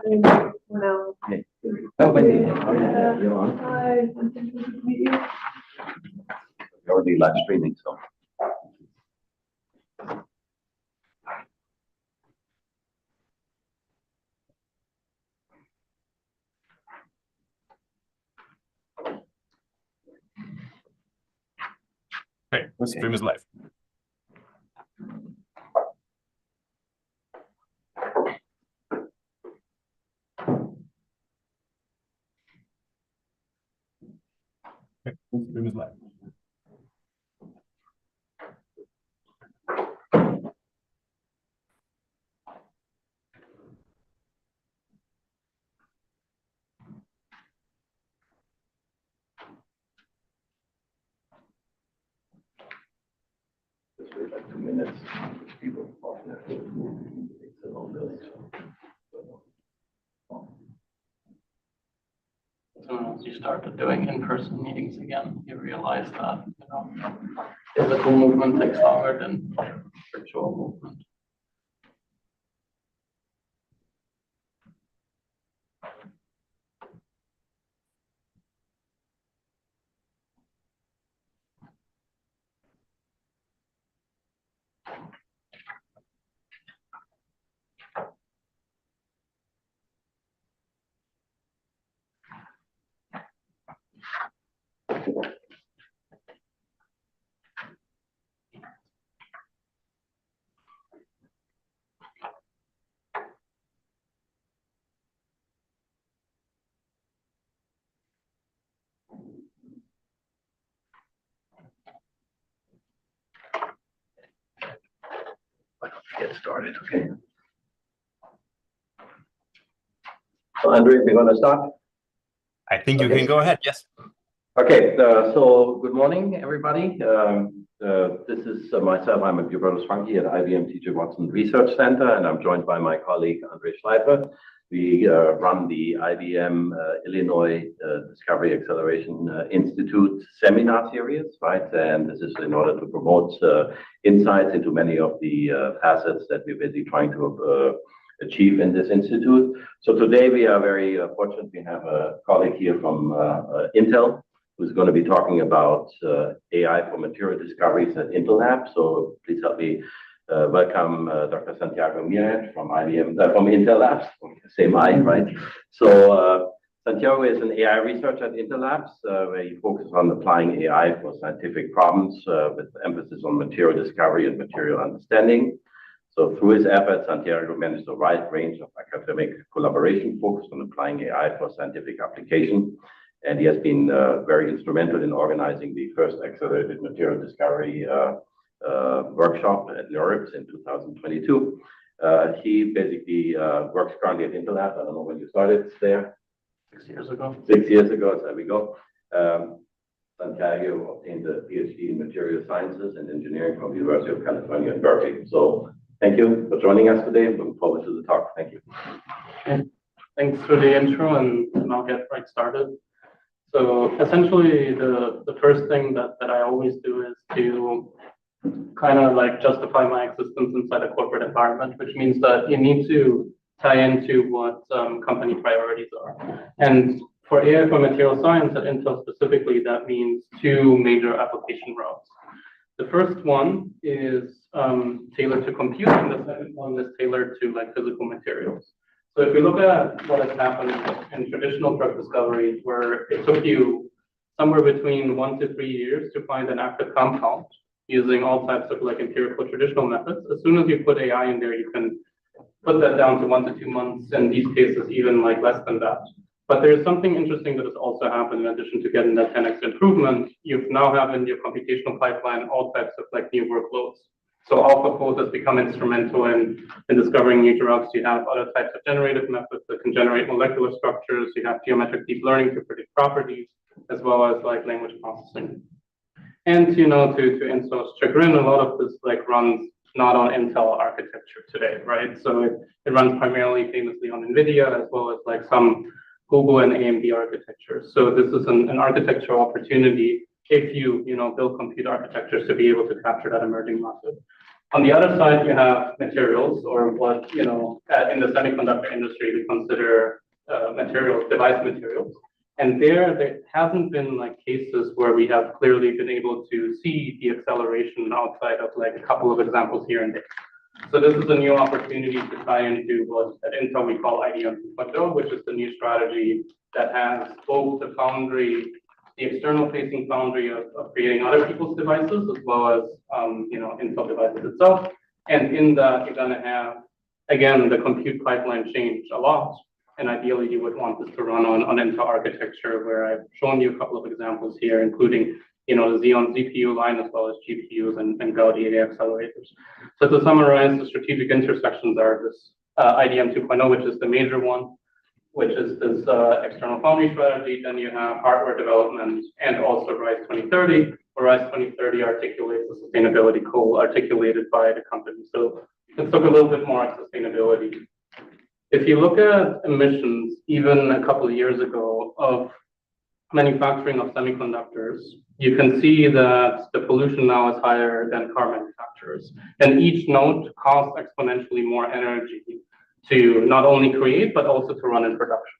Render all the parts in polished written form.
No. Okay. Oh, Wendy. You're on. Hi, good to meet you. You're already live streaming, so. Okay, the stream is live. Okay, the stream is live. Just wait like 2 minutes. People off there. It's a long delay. So once you started doing in-person meetings again, you realize that, physical movement takes longer than virtual movement. Get started, okay. So Andre, we're going to start. I think you can go ahead, yes. Okay, so good morning, everybody. This is myself. I'm Hubertus Funky at IBM T.J. Watson Research Center, and I'm joined by my colleague, Andre Schleifer. We run the IBM Illinois Discovery Acceleration Institute seminar series, right? And this is in order to promote insights into many of the facets that we're busy trying to achieve in this institute. So today we are very fortunate. We have a colleague here from Intel who's going to be talking about AI for material discoveries at Intel Lab. So please help me welcome Dr. Santiago Miret from IBM, from Intel Labs, same I, right? So Santiago is an AI researcher at Intel Labs, where he focuses on applying AI for scientific problems with emphasis on material discovery and material understanding. So through his efforts, Santiago managed a wide range of academic collaboration focused on applying AI for scientific application. And he has been very instrumental in organizing the first accelerated material discovery workshop at NeurIPS in 2022. He basically works currently at Intel Lab. I don't know when you started there. 6 years ago. 6 years ago, so there we go. Santiago obtained a PhD in material sciences and engineering from the University of California in Berkeley. So thank you for joining us today. I'm looking forward to the talk. Thank you. Okay. Thanks for the intro, and I'll get right started. So essentially, the first thing that I always do is to kind of like justify my existence inside a corporate environment, which means that you need to tie into what company priorities are. And for AI for material science at Intel specifically, that means two major application routes. The first one is tailored to compute, and the second one is tailored to like physical materials. So if we look at what has happened in traditional drug discovery, where it took you somewhere between 1 to 3 years to find an active compound using all types of like empirical traditional methods, as soon as you put AI in there, you can put that down to 1 to 2 months, in these cases, even like less than that. But there's something interesting that has also happened in addition to getting that 10x improvement. You now have in your computational pipeline all types of like new workloads. So AlphaFold has become instrumental in discovering new drugs. You have other types of generative methods that can generate molecular structures. You have geometric deep learning to predict properties, as well as like language processing. And to Intel's chagrin, a lot of this like runs not on Intel architecture today, right? So it runs primarily famously on NVIDIA, as well as like some Google and AMD architecture. So this is an architectural opportunity if you build compute architectures to be able to capture that emerging market. On the other side, you have materials, or what, in the semiconductor industry, we consider materials, device materials. And there hasn't been like cases where we have clearly been able to see the acceleration outside of like a couple of examples here and there. So this is a new opportunity to try and do what at Intel we call IDM 2.0, which is the new strategy that has both the foundry, the external facing foundry of creating other people's devices, as well as Intel devices itself. And in that, you're going to have, again, the compute pipeline change a lot. And ideally, you would want this to run on Intel architecture, where I've shown you a couple of examples here, including the Xeon CPU line, as well as GPUs and Gaudi AI accelerators. So to summarize, the strategic intersections are this IDM 2.0, which is the major one, which is this external foundry strategy. Then you have hardware development and also RISE 2030, where RISE 2030 articulates the sustainability goal articulated by the company. So let's talk a little bit more on sustainability. If you look at emissions, even a couple of years ago, of manufacturing of semiconductors, you can see that the pollution now is higher than car manufacturers. And each node costs exponentially more energy to not only create, but also to run in production.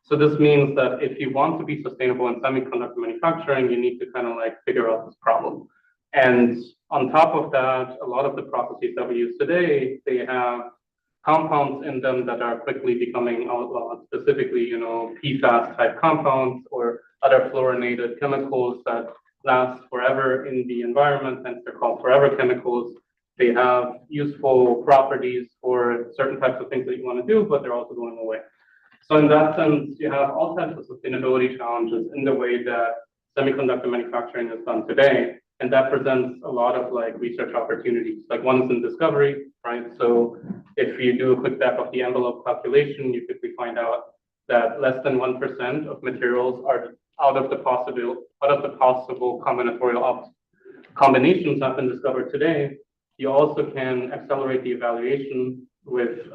So this means that if you want to be sustainable in semiconductor manufacturing, you need to kind of like figure out this problem. And on top of that, a lot of the processes that we use today, they have compounds in them that are quickly becoming outlawed, specifically, PFAS type compounds or other fluorinated chemicals that last forever in the environment, and they're called forever chemicals. They have useful properties for certain types of things that you want to do, but they're also going away. So in that sense, you have all types of sustainability challenges in the way that semiconductor manufacturing is done today. And that presents a lot of like research opportunities. Like one is in discovery, right? So if you do a quick back of the envelope calculation, you quickly find out that less than 1% of materials are out of the possible combinatorial combinations have been discovered today. You also can accelerate the evaluation with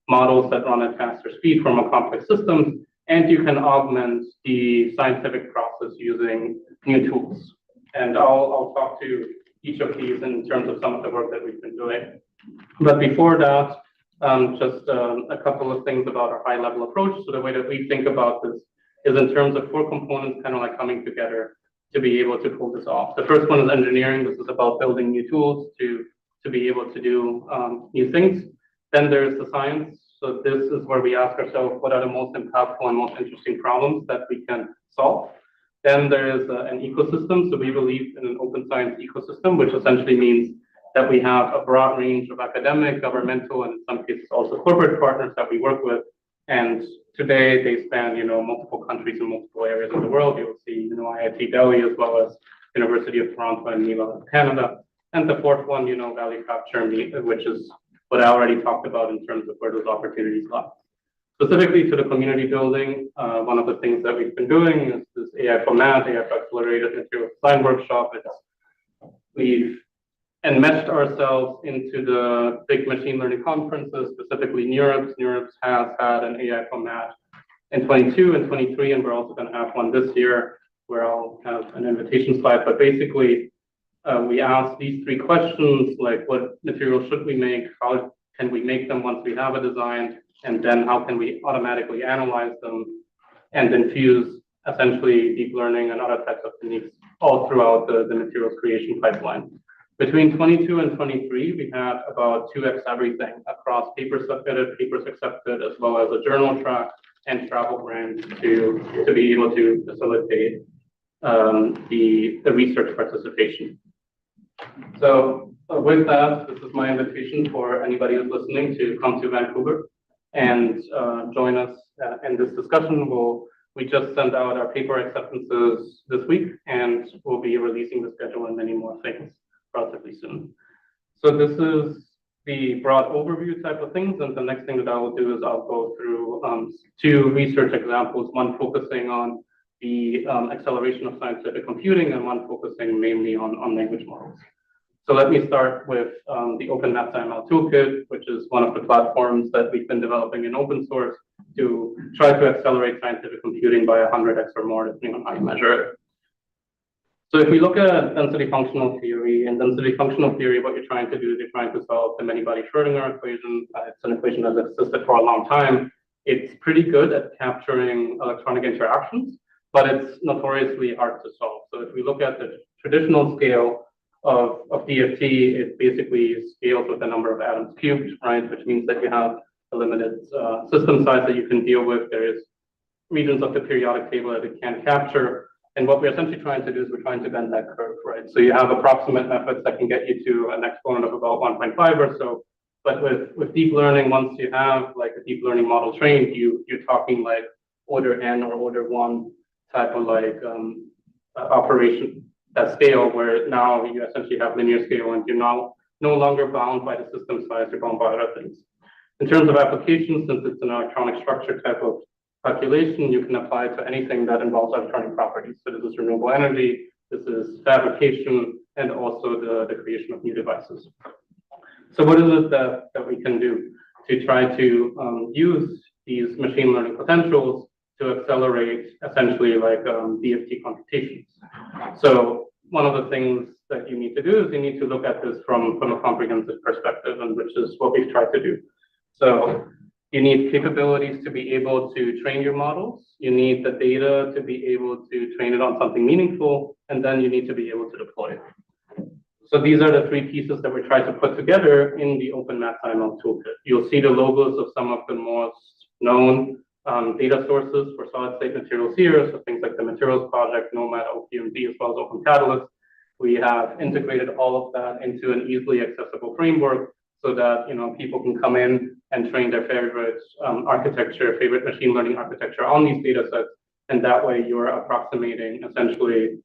models that run at faster speed from a complex systems, and you can augment the scientific process using new tools. And I'll talk to each of these in terms of some of the work that we've been doing. But before that, just a couple of things about our high-level approach. So the way that we think about this is in terms of 4 components kind of like coming together to be able to pull this off. The first one is engineering. This is about building new tools to be able to do new things. Then there's the science. So this is where we ask ourselves, what are the most impactful and most interesting problems that we can solve? Then there is an ecosystem. So we believe in an open science ecosystem, which essentially means that we have a broad range of academic, governmental, and in some cases also corporate partners that we work with. And today they span, multiple countries and multiple areas of the world. You'll see, IIDAI, as well as University of Toronto and Miret, Canada. And the fourth one, value capture, which is what I already talked about in terms of where those opportunities lie. Specifically to the community building, one of the things that we've been doing is this AI for Math, AI for Accelerated Material Design Workshop. We've enmeshed ourselves into the big machine learning conferences, specifically NeurIPS. NeurIPS has had an AI for Math in 22 and 23, and we're also going to have one this year where I'll have an invitation slide. But basically, we asked these 3 questions, like what materials should we make, how can we make them once we have a design, and then how can we automatically analyze them and infuse essentially deep learning and other types of techniques all throughout the materials creation pipeline. Between 22 and 23, we had about 2x everything across papers submitted, papers accepted, as well as a journal track and travel grants to be able to facilitate the research participation. So with that, this is my invitation for anybody who's listening to come to Vancouver and join us in this discussion. We just sent out our paper acceptances this week, and we'll be releasing the schedule and many more things relatively soon. So this is the broad overview type of things, and the next thing that I will do is I'll go through 2 research examples, one focusing on the acceleration of scientific computing and one focusing mainly on language models. So let me start with the Open MathSciML Toolkit, which is one of the platforms that we've been developing in open source to try to accelerate scientific computing by 100x or more, depending on how you measure it. So if we look at density functional theory, and density functional theory, what you're trying to do is you're trying to solve the many-body Schrodinger equation. It's an equation that has existed for a long time. It's pretty good at capturing electronic interactions, but it's notoriously hard to solve. So if we look at the traditional scale of DFT, it basically scales with the number of atoms cubed, right? Which means that you have a limited system size that you can deal with. There is regions of the periodic table that it can capture. And what we're essentially trying to do is we're trying to bend that curve, right? So you have approximate methods that can get you to an exponent of about 1.5 or so. But with deep learning, once you have like a deep learning model trained, you're talking like order n or order 1 type of like operation at scale, where now you essentially have linear scale and you're now no longer bound by the system size, you're bound by other things. In terms of applications, since it's an electronic structure type of calculation, you can apply it to anything that involves electronic properties. So this is renewable energy, this is fabrication, and also the creation of new devices. So what is it that we can do to try to use these machine learning potentials to accelerate essentially like DFT computations? So one of the things that you need to do is you need to look at this from a comprehensive perspective, and which is what we've tried to do. So you need capabilities to be able to train your models. You need the data to be able to train it on something meaningful, and then you need to be able to deploy it. So these are the three pieces that we try to put together in the Open MathIML toolkit. You'll see the logos of some of the most known data sources for solid state materials here, so things like the Materials Project, NOMAD, OPMD, as well as Open Catalyst. We have integrated all of that into an easily accessible framework so that people can come in and train their favorite architecture, favorite machine learning architecture on these data sets, and that way you're approximating essentially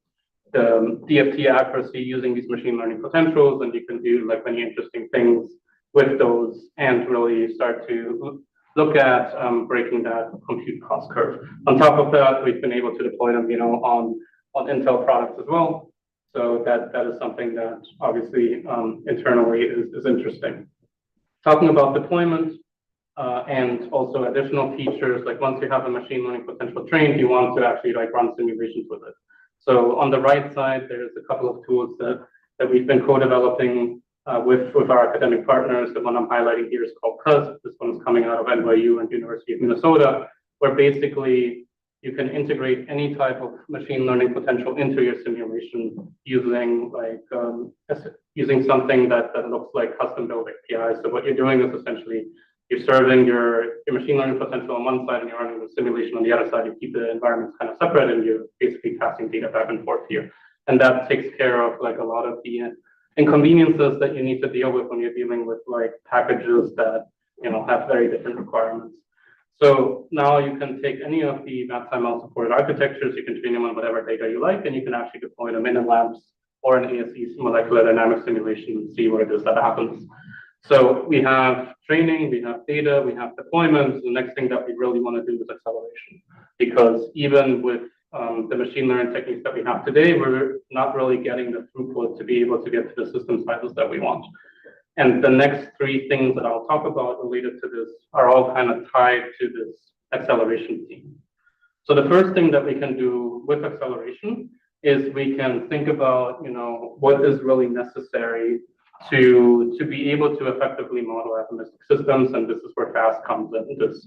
the DFT accuracy using these machine learning potentials, and you can do like many interesting things with those and really start to look at breaking that compute cost curve. On top of that, we've been able to deploy them, on Intel products as well. So that is something that obviously internally is interesting. Talking about deployment and also additional features, like once you have a machine learning potential trained, you want to actually like run simulations with it. So on the right side, there's a couple of tools that we've been co-developing with our academic partners. The one I'm highlighting here is called CUSP. This one is coming out of NYU and University of Minnesota, where basically you can integrate any type of machine learning potential into your simulation using using something that looks like custom built APIs. So what you're doing is essentially you're serving your machine learning potential on one side and you're running the simulation on the other side. You keep the environments kind of separate and you're basically passing data back and forth here. And that takes care of like a lot of the inconveniences that you need to deal with when you're dealing with like packages that have very different requirements. So now you can take any of the MathIML supported architectures, you can train them on whatever data you like, and you can actually deploy them in a labs or an ASE molecular dynamics simulation and see what it is that happens. So we have training, we have data, we have deployments. The next thing that we really want to do is acceleration, because even with the machine learning techniques that we have today, we're not really getting the throughput to be able to get to the system sizes that we want. And the next three things that I'll talk about related to this are all kind of tied to this acceleration theme. So the first thing that we can do with acceleration is we can think about, what is really necessary to be able to effectively model atomistic systems. And this is where FAST comes in, this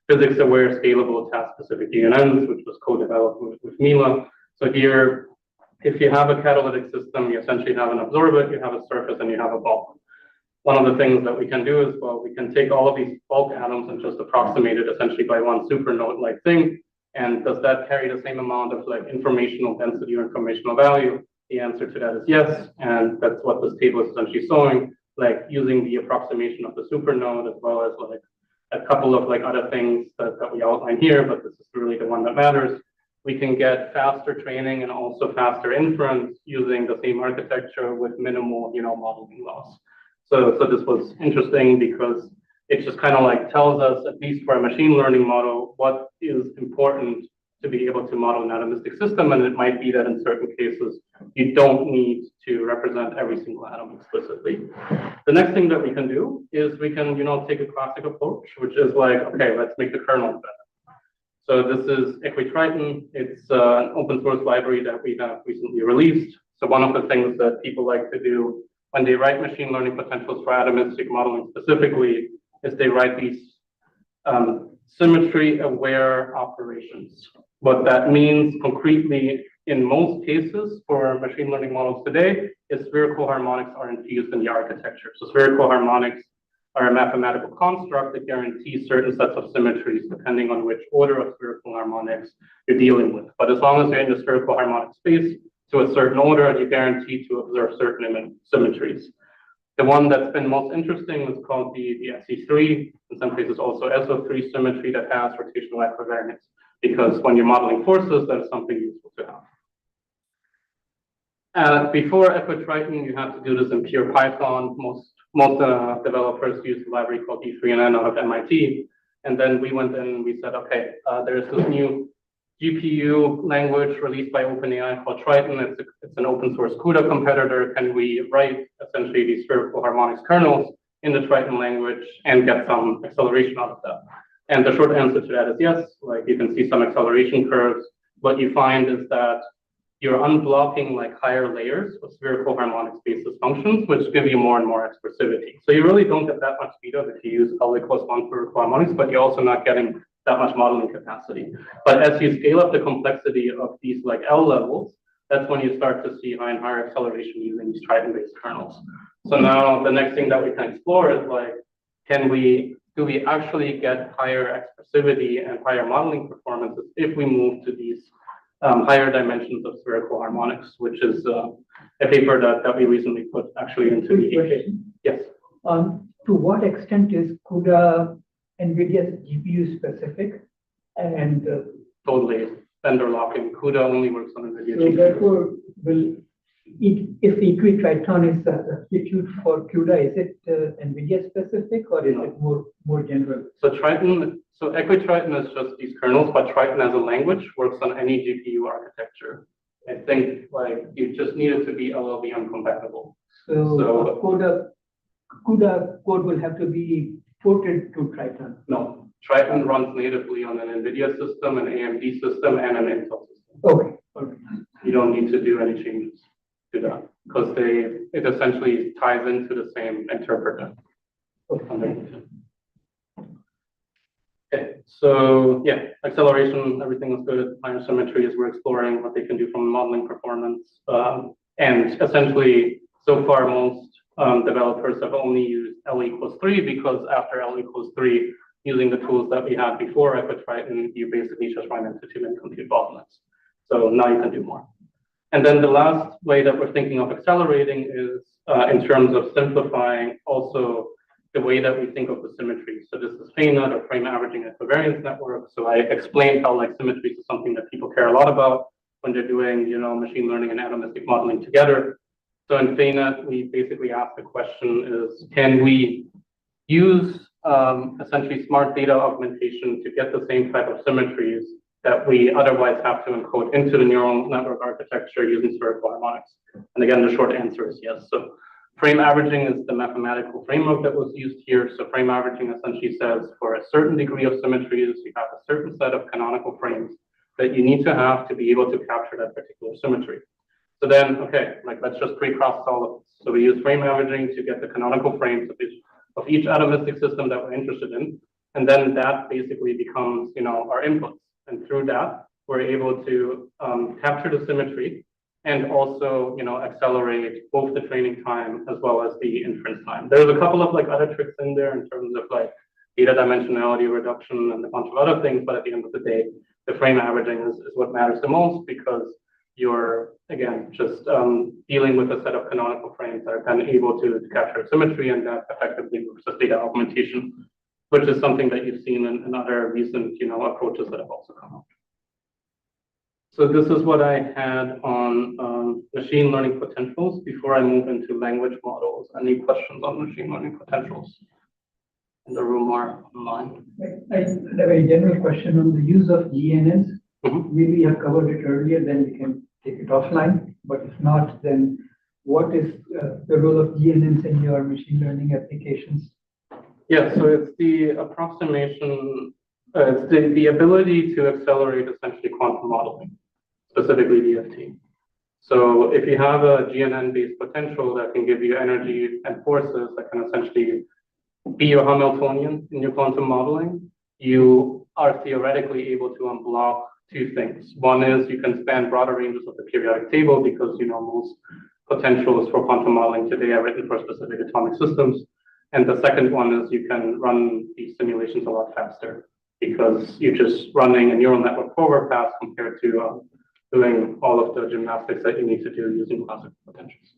physics-aware, scalable, task-specific DNNs, which was co-developed with Mila. So here, if you have a catalytic system, you essentially have an absorbent, you have a surface, and you have a bulk. One of the things that we can do is, well, we can take all of these bulk atoms and just approximate it essentially by one supernode-like thing. And does that carry the same amount of like informational density or informational value? The answer to that is yes. And that's what this table is essentially showing, like using the approximation of the supernode as well as like a couple of like other things that we outline here, but this is really the one that matters. We can get faster training and also faster inference using the same architecture with minimal, modeling loss. So this was interesting because it just kind of like tells us, at least for a machine learning model, what is important to be able to model an atomistic system. And it might be that in certain cases, you don't need to represent every single atom explicitly. The next thing that we can do is we can, take a classic approach, which is like, okay, let's make the kernel better. So this is Equitriton. It's an open source library that we have recently released. So one of the things that people like to do when they write machine learning potentials for atomistic modeling specifically is they write these symmetry-aware operations. What that means concretely in most cases for machine learning models today is spherical harmonics are infused in the architecture. So spherical harmonics are a mathematical construct that guarantees certain sets of symmetries depending on which order of spherical harmonics you're dealing with. But as long as you're in the spherical harmonic space to a certain order, you're guaranteed to observe certain symmetries. The one that's been most interesting is called the SE3, in some cases also SO3 symmetry that has rotational equivariance, because when you're modeling forces, that's something useful to have. Before Equitriton, you had to do this in pure Python. Most developers use a library called E3NN out of MIT. And then we went in and we said, okay, there's this new GPU language released by OpenAI called Triton. It's an open source CUDA competitor. Can we write essentially these spherical harmonics kernels in the Triton language and get some acceleration out of that? And the short answer to that is yes. Like you can see some acceleration curves. What you find is that you're unblocking like higher layers of spherical harmonics basis functions, which give you more and more expressivity. So you really don't get that much speed up if you use L equals 1 spherical harmonics, but you're also not getting that much modeling capacity. But as you scale up the complexity of these like L levels, that's when you start to see higher and higher acceleration using these Triton-based kernels. So now the next thing that we can explore is like, do we actually get higher expressivity and higher modeling performances if we move to these higher dimensions of spherical harmonics, which is a paper that we recently put actually into the EK. Yes. To what extent is CUDA NVIDIA's GPU specific? And Totally vendor locking. CUDA only works on NVIDIA so GPU. therefore, if Equitriton is a substitute for CUDA, is it NVIDIA specific or is it more general? So Equitriton is just these kernels, but Triton as a language works on any GPU architecture. I think like you just need it to be LLVM compatible. So CUDA code will have to be ported to Triton. No, Triton runs natively on an NVIDIA system, an AMD system, and an Intel system. Okay. You don't need to do any changes to that because it essentially ties into the same interpreter. Okay, so yeah, acceleration, everything is good. Higher symmetry is we're exploring what they can do from modeling performance. And essentially, so far, most developers have only used L equals 3 because after L equals 3, using the tools that we had before Equitriton, you basically just run into too many compute bottlenecks. So now you can do more. And then the last way that we're thinking of accelerating is in terms of simplifying also the way that we think of the symmetry. So this is FANUT or frame averaging equivariance network. So I explained how like symmetries is something that people care a lot about when they're doing, machine learning and atomistic modeling together. So in FANUT, we basically ask the question is, can we use essentially smart data augmentation to get the same type of symmetries that we otherwise have to encode into the neural network architecture using spherical harmonics? And again, the short answer is yes. So frame averaging is the mathematical framework that was used here. So frame averaging essentially says for a certain degree of symmetries, you have a certain set of canonical frames that you need to have to be able to capture that particular symmetry. So then, okay, like let's just pre-process all of this. So we use frame averaging to get the canonical frames of each atomistic system that we're interested in. And then that basically becomes, our inputs. And through that, we're able to capture the symmetry and also, accelerate both the training time as well as the inference time. There's a couple of like other tricks in there in terms of like data dimensionality reduction and a bunch of other things. But at the end of the day, the frame averaging is what matters the most because you're, again, just dealing with a set of canonical frames that are then able to capture symmetry, and that effectively works as data augmentation, which is something that you've seen in other recent, approaches that have also come up. So this is what I had on machine learning potentials before I move into language models. Any questions on machine learning potentials in the room or online? I had a very general question on the use of GNNs. Maybe you have covered it earlier, then we can take it offline. But if not, then what is the role of GNNs in your machine learning applications? Yeah, so it's the approximation It's the ability to accelerate essentially quantum modeling, specifically DFT. So if you have a GNN-based potential that can give you energy and forces that can essentially be your Hamiltonian in your quantum modeling, you are theoretically able to unblock two things. One is you can span broader ranges of the periodic table because most potentials for quantum modeling today are written for specific atomic systems. And the second one is you can run these simulations a lot faster because you're just running a neural network forward path compared to doing all of the gymnastics that you need to do using classical potentials.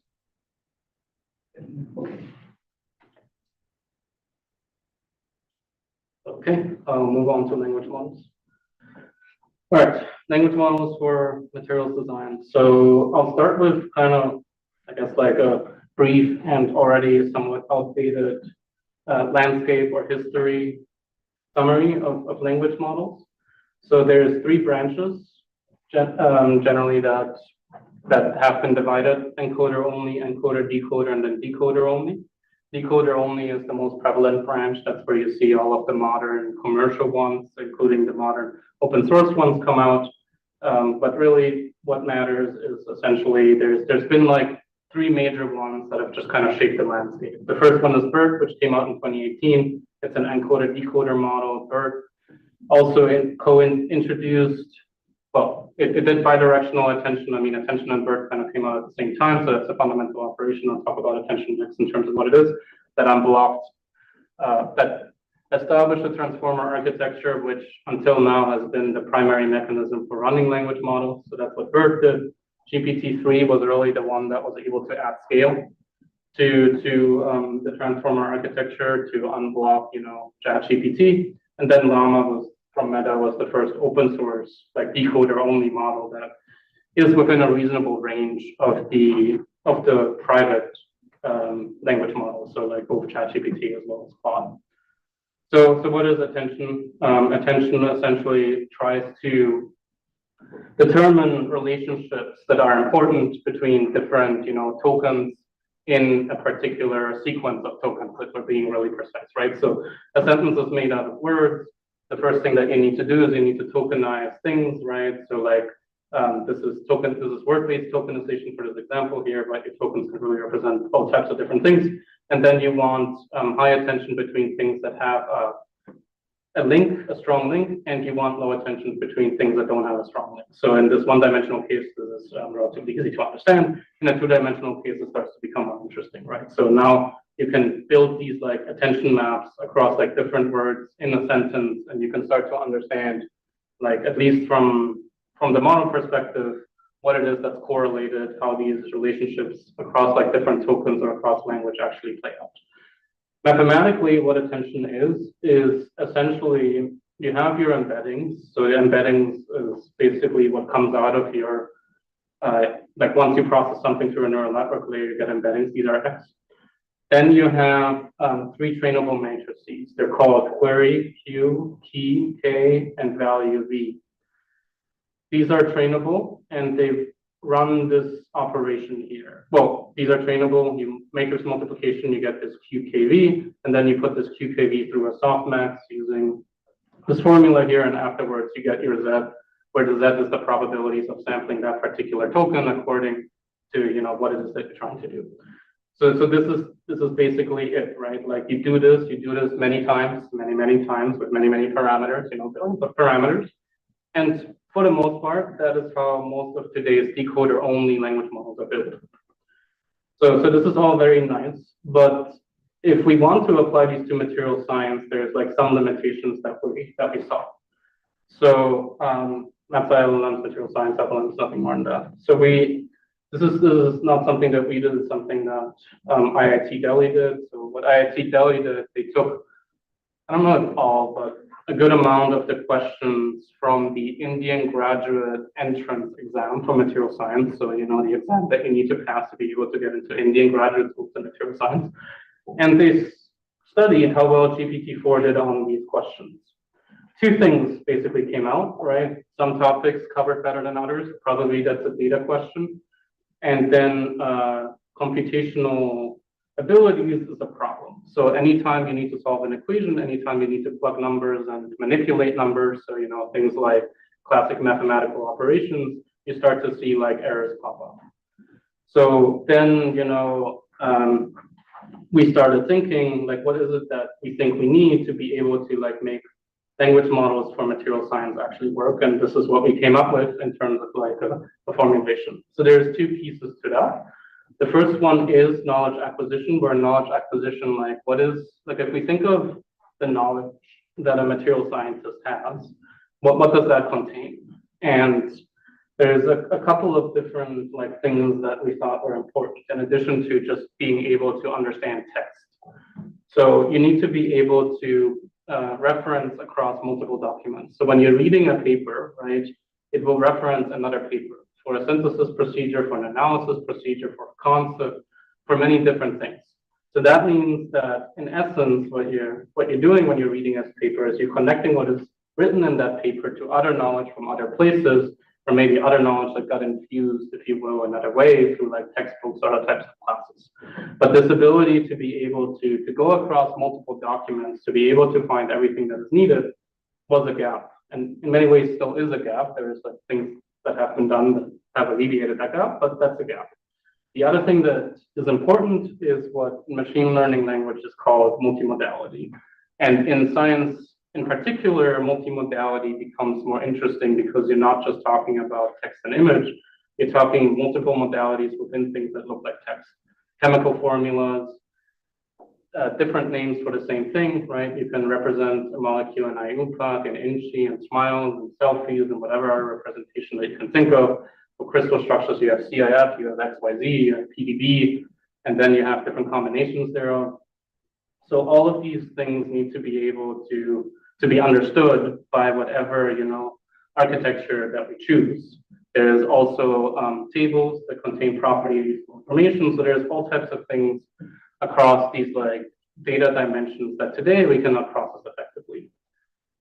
Okay, I'll move on to language models. All right, language models for materials design. So I'll start with kind of, I guess, like a brief and already somewhat outdated landscape or history summary of language models. So there's three branches generally that have been divided: encoder only, encoder decoder, and then decoder only. Decoder only is the most prevalent branch. That's where you see all of the modern commercial ones, including the modern open source ones, come out. But really, what matters is essentially there's been like three major ones that have just kind of shaped the landscape. The first one is BERT, which came out in 2018. It's an encoder-decoder model. BERT also introduced, well, it did bidirectional attention. I mean, attention and BERT kind of came out at the same time, so that's a fundamental operation. I'll talk about attention next in terms of what it is. That unblocked, that established a transformer architecture, which until now has been the primary mechanism for running language models. So that's what BERT did. GPT-3 was really the one that was able to add scale to the transformer architecture to unblock, ChatGPT. And then Llama from Meta was the first open source, like decoder only model that is within a reasonable range of the private language models. So like both ChatGPT as well as Claude. So what is attention? Attention essentially tries to determine relationships that are important between different, tokens in a particular sequence of tokens, if we're being really precise, right? So a sentence is made out of words. The first thing that you need to do is you need to tokenize things, right? So like this is word-based tokenization for this example here, but your tokens can really represent all types of different things. And then you want high attention between things that have a strong link, and you want low attention between things that don't have a strong link. So in this one-dimensional case, this is relatively easy to understand. In a two-dimensional case, it starts to become more interesting, right? So now you can build these like attention maps across like different words in a sentence, and you can start to understand, like at least from the model perspective, what it is that's correlated, how these relationships across like different tokens or across language actually play out. Mathematically, what attention is essentially you have your embeddings. So the embeddings is basically what comes out of your, like once you process something through a neural network layer, you get embeddings. These are X. Then you have three trainable matrices. They're called query, Q, key, K, and value, V. These are trainable, and they run this operation here. Well, these are trainable. You matrix multiplication, you get this QKV, and then you put this QKV through a softmax using this formula here, and afterwards you get your Z, where the Z is the probabilities of sampling that particular token according to what it is that you're trying to do. So this is basically it, right? Like you do this many times, many times with many parameters, billions of parameters. And for the most part, that is how most of today's decoder-only language models are built. So this is all very nice, but if we want to apply these to material science, there's like some limitations that we saw. So math LLMs, material science LLMs, nothing more than that. So this is not something that we did, it's something that IIT Delhi did. So what IIT Delhi did, they took, I don't know if all, but a good amount of the questions from the Indian graduate entrance exam for material science. So, the exam that you need to pass to be able to get into Indian graduate schools in material science. And they studied how well GPT-4 did on these questions. Two things basically came out, right? Some topics covered better than others. Probably that's a data question. And then computational abilities is a problem. So anytime you need to solve an equation, anytime you need to plug numbers and manipulate numbers, so things like classic mathematical operations, you start to see like errors pop up. So then we started thinking like, what is it that we think we need to be able to like make language models for material science actually work? And this is what we came up with in terms of like a formulation. So there's two pieces to that. The first one is knowledge acquisition, where knowledge acquisition, like what is, like if we think of the knowledge that a material scientist has, what does that contain? And there's a couple of different like things that we thought were important in addition to just being able to understand text. So you need to be able to reference across multiple documents. So when you're reading a paper, right, it will reference another paper for a synthesis procedure, for an analysis procedure, for a concept, for many different things. So that means that in essence, what you're doing when you're reading a paper is you're connecting what is written in that paper to other knowledge from other places, or maybe other knowledge that got infused, if you will, another way through like textbooks or other types of classes. But this ability to be able to go across multiple documents, to be able to find everything that is needed was a gap. And in many ways still is a gap. There's like things that have been done that have alleviated that gap, but that's a gap. The other thing that is important is what in machine learning language is called multimodality. And in science, in particular, multimodality becomes more interesting because you're not just talking about text and image, you're talking multiple modalities within things that look like text. Chemical formulas, different names for the same thing, right? You can represent a molecule in IUPAC and INCHI and SMILES and selfies and whatever other representation that you can think of. For crystal structures, you have CIF, you have XYZ, you have PDB, and then you have different combinations thereof. So all of these things need to be able to be understood by whatever, architecture that we choose. There's also tables that contain property information. So there's all types of things across these like data dimensions that today we cannot process effectively.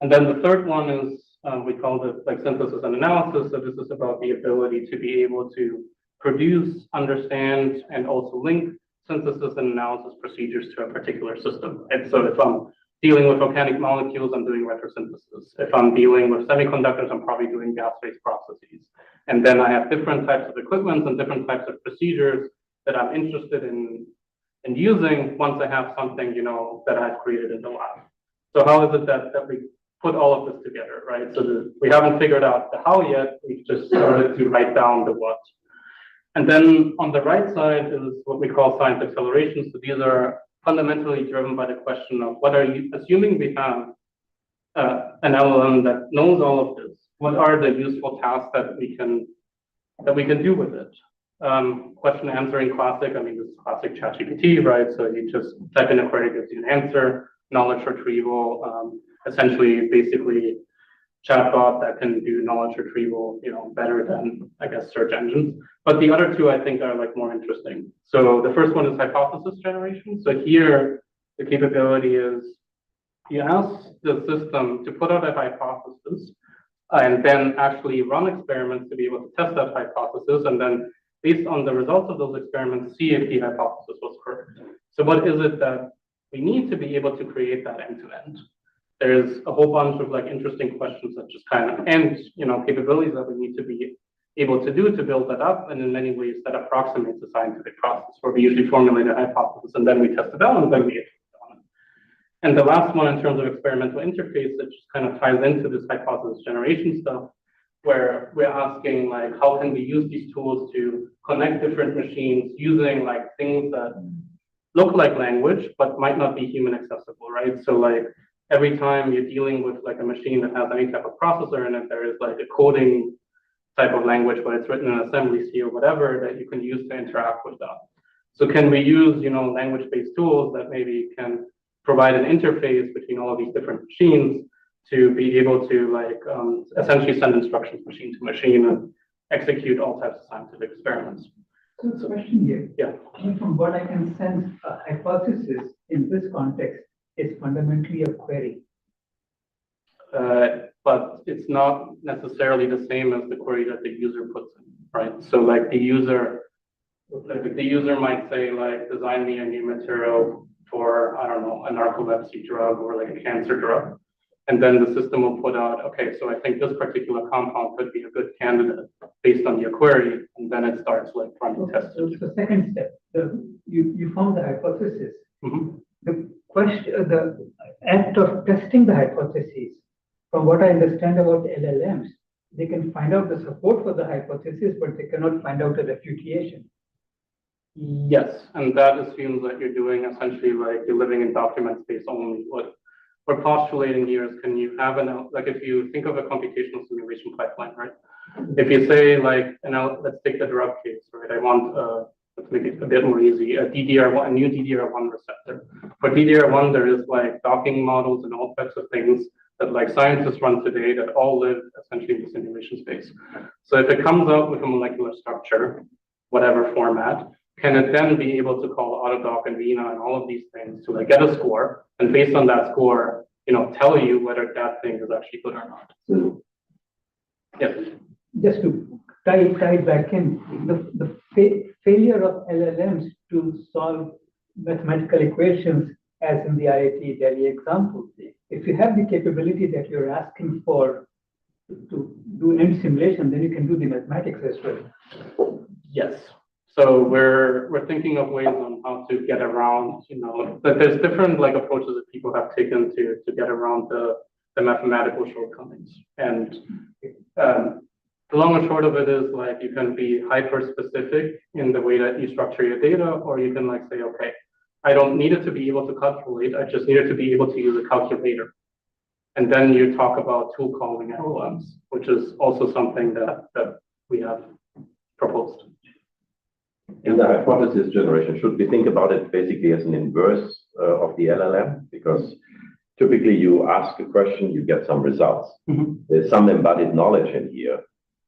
And then the third one is, we call it like synthesis and analysis. So this is about the ability to be able to produce, understand, and also link synthesis and analysis procedures to a particular system. And so if I'm dealing with organic molecules, I'm doing retrosynthesis. If I'm dealing with semiconductors, I'm probably doing gas-phase processes. And then I have different types of equipment and different types of procedures that I'm interested in using once I have something, that I've created in the lab. So how is it that we put all of this together, right? So we haven't figured out the how yet, we've just started to write down the what. And then on the right side is what we call science acceleration. So these are fundamentally driven by the question of what are you, assuming we have an LLM that knows all of this, what are the useful tasks that we can do with it? Question answering classic, I mean, this is classic ChatGPT, right? So you just type in a query, gives you an answer, knowledge retrieval, essentially, basically, chatbot that can do knowledge retrieval, better than, I guess, search engines. But the other two, I think, are like more interesting. So the first one is hypothesis generation. So here, the capability is you ask the system to put out a hypothesis and then actually run experiments to be able to test that hypothesis, and then based on the results of those experiments, see if the hypothesis was correct. So what is it that we need to be able to create that end-to-end? There's a whole bunch of like interesting questions that just kind of, and capabilities that we need to be able to do to build that up, and in many ways that approximates the scientific process, where we usually formulate a hypothesis and then we test it out and then we iterate on it. And the last one in terms of experimental interface that just kind of ties into this hypothesis generation stuff, where we're asking like, how can we use these tools to connect different machines using like things that look like language, but might not be human accessible, right? So like every time you're dealing with like a machine that has any type of processor in it, there is like a coding type of language, but it's written in assembly C or whatever that you can use to interact with that. So can we use, language-based tools that maybe can provide an interface between all of these different machines to be able to like essentially send instructions machine to machine and execute all types of scientific experiments. So the question here, Yeah. From what I can sense, a hypothesis in this context is fundamentally a query. But it's not necessarily the same as the query that the user puts in, right? So like the user might say like, design me a new material for, I don't know, a narcolepsy drug or like a cancer drug. And then the system will put out, okay, so I think this particular compound could be a good candidate based on your query, and then it starts like running tests. So the second step, you found the hypothesis. Mhm. The question, the act of testing the hypothesis, from what I understand about LLMs, they can find out the support for the hypothesis, but they cannot find out a refutation. Yes, and that assumes that you're doing essentially like you're living in document space only. What we're postulating here is, can you have like if you think of a computational simulation pipeline, right? If you say like, let's take the drug case, right? I want, let's make it a bit more easy, a DDR1, a new DDR1 receptor. For DDR1, there is like docking models and all types of things that like scientists run today that all live essentially in the simulation space. So if it comes out with a molecular structure, whatever format, can it then be able to call Autodoc and Vina and all of these things to like get a score, and based on that score, tell you whether that thing is actually good or not? So Yes. just to tie it back in, the failure of LLMs to solve mathematical equations, as in the IIT example, if you have the capability that you're asking for to do end simulation, then you can do the mathematics as well. Yes. So we're thinking of ways on how to get around, that there's different like approaches that people have taken to get around the mathematical shortcomings. And the long and short of it is like you can be hyper specific in the way that you structure your data, or you can like say, okay, I don't need it to be able to calculate, I just need it to be able to use a calculator. And then you talk about tool calling LLMs, which is also something that we have proposed. In the hypothesis generation, should we think about it basically as an inverse of the LLM? Because typically you ask a question, you get some results. Mm-hmm. There's some embodied knowledge in here.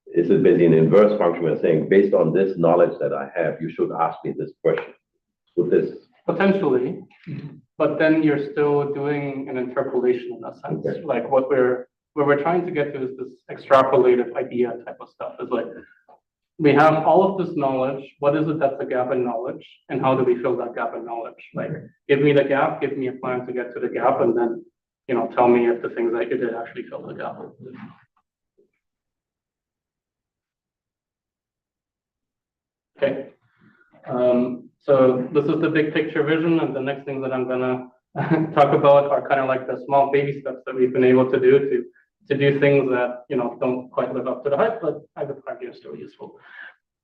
Is it basically an inverse function? We're saying, based on this knowledge that I have, you should ask me this question. Would this potentially, but then you're still doing an interpolation in a sense. Okay. Like what we're trying to get to is this extrapolative idea type of stuff. It's like we have all of this knowledge. What is it that's a gap in knowledge, and how do we fill that gap in knowledge? Like, give me the gap, give me a plan to get to the gap, and then tell me if the things that you did actually fill the gap. Okay. So this is the big picture vision, and the next things that I'm gonna talk about are kind of like the small baby steps that we've been able to do to do things that don't quite live up to the hype, but I would argue are still useful.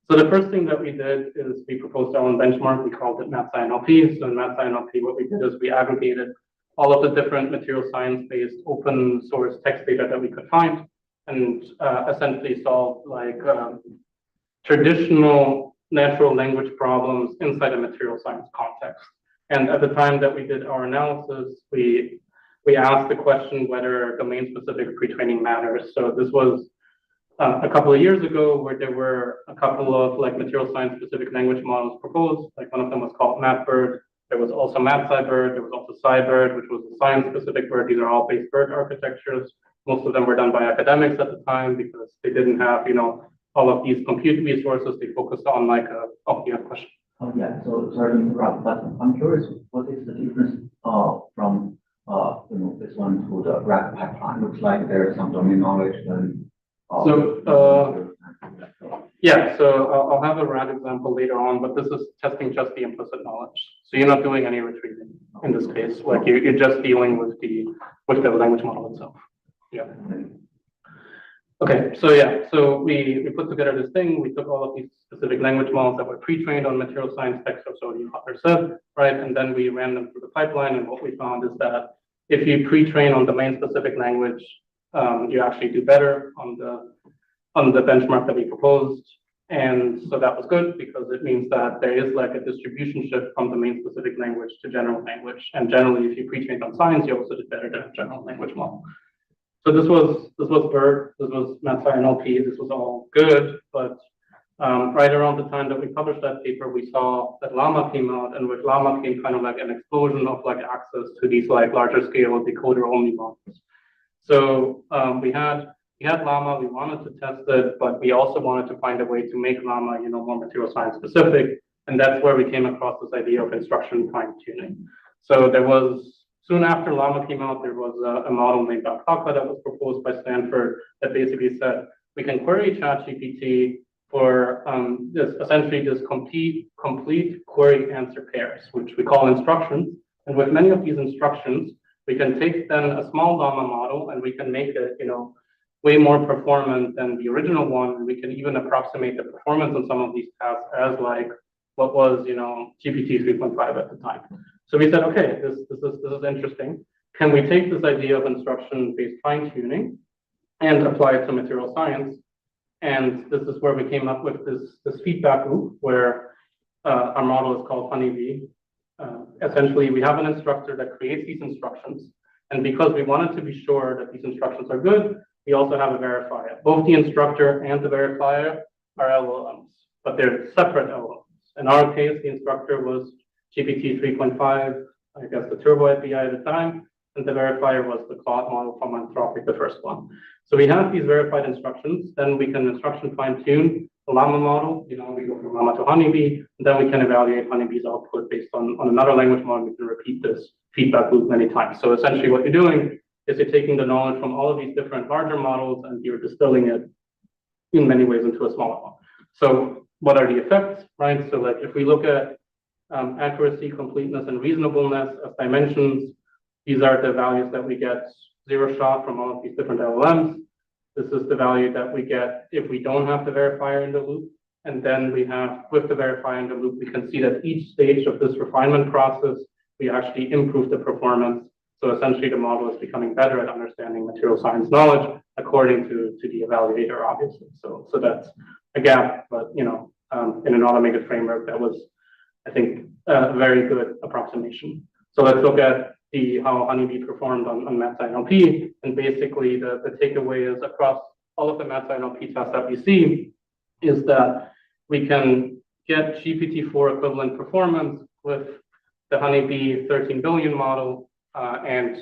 So the first thing that we did is we proposed our own benchmark. We called it MathSciNLP. So in MathSciNLP, what we did is we aggregated all of the different material science-based open source text data that we could find, and essentially solved like traditional natural language problems inside a material science context. And at the time that we did our analysis, we asked the question whether domain-specific pre-training matters. So this was a couple of years ago, where there were a couple of like material science-specific language models proposed. Like one of them was called MathBird. There was also MathSciBird. There was also SciBird, which was a science-specific bird. These are all base bird architectures. Most of them were done by academics at the time because they didn't have, all of these compute resources. They focused on like you have a question. Oh, yeah. So sorry to interrupt, but I'm curious, what is the difference from this one to the RAG pipeline? Looks like there's some domain knowledge and yeah, so I'll have a RAG example later on, but this is testing just the implicit knowledge. So you're not doing any retrieving in this case. Like you're just dealing with the language model itself. Yeah. Okay, so yeah, so we put together this thing. We took all of these specific language models that were pre-trained on material science text, or so you said, right? And then we ran them through the pipeline, and what we found is that if you pre-train on domain-specific language, you actually do better on the benchmark that we proposed. And so that was good because it means that there is like a distribution shift from domain-specific language to general language. And generally, if you pre-trained on science, you also did better than a general language model. So this was BERT, this was MathSciNLP, this was all good, but right around the time that we published that paper, we saw that Llama came out, and with Llama came kind of like an explosion of like access to these like larger scale decoder-only models. So we had Llama, we wanted to test it, but we also wanted to find a way to make Llama, more material science specific, and that's where we came across this idea of instruction fine-tuning. So there was, soon after Llama came out, there was a model named Alpaca that was proposed by Stanford that basically said, we can query ChatGPT for essentially this complete query answer pairs, which we call instructions. And with many of these instructions, we can take then a small Llama model and we can make it, way more performant than the original one. And we can even approximate the performance on some of these tasks as like what was, GPT 3.5 at the time. So we said, okay, this is interesting. Can we take this idea of instruction-based fine-tuning and apply it to material science? And this is where we came up with this feedback loop where our model is called Honeybee. Essentially, we have an instructor that creates these instructions. And because we wanted to be sure that these instructions are good, we also have a verifier. Both the instructor and the verifier are LLMs, but they're separate LLMs. In our case, the instructor was GPT 3.5, I guess the Turbo API at the time, and the verifier was the Claude model from Anthropic, the first one. So we have these verified instructions, then we can instruction fine-tune the Llama model, we go from Llama to Honeybee, and then we can evaluate Honeybee's output based on another language model. We can repeat this feedback loop many times. So essentially what you're doing is you're taking the knowledge from all of these different larger models and you're distilling it in many ways into a smaller one. So what are the effects, right? So like if we look at accuracy, completeness, and reasonableness as dimensions, these are the values that we get zero shot from all of these different LLMs. This is the value that we get if we don't have the verifier in the loop. And then we have, with the verifier in the loop, we can see that each stage of this refinement process, we actually improve the performance. So essentially the model is becoming better at understanding material science knowledge according to the evaluator, obviously. So that's a gap, but in an automated framework, that was, I think, a very good approximation. So let's look at how Honeybee performed on MathSciNLP. And basically the takeaway is across all of the MathSciNLP tests that we see is that we can get GPT-4 equivalent performance with the Honeybee 13 billion model. And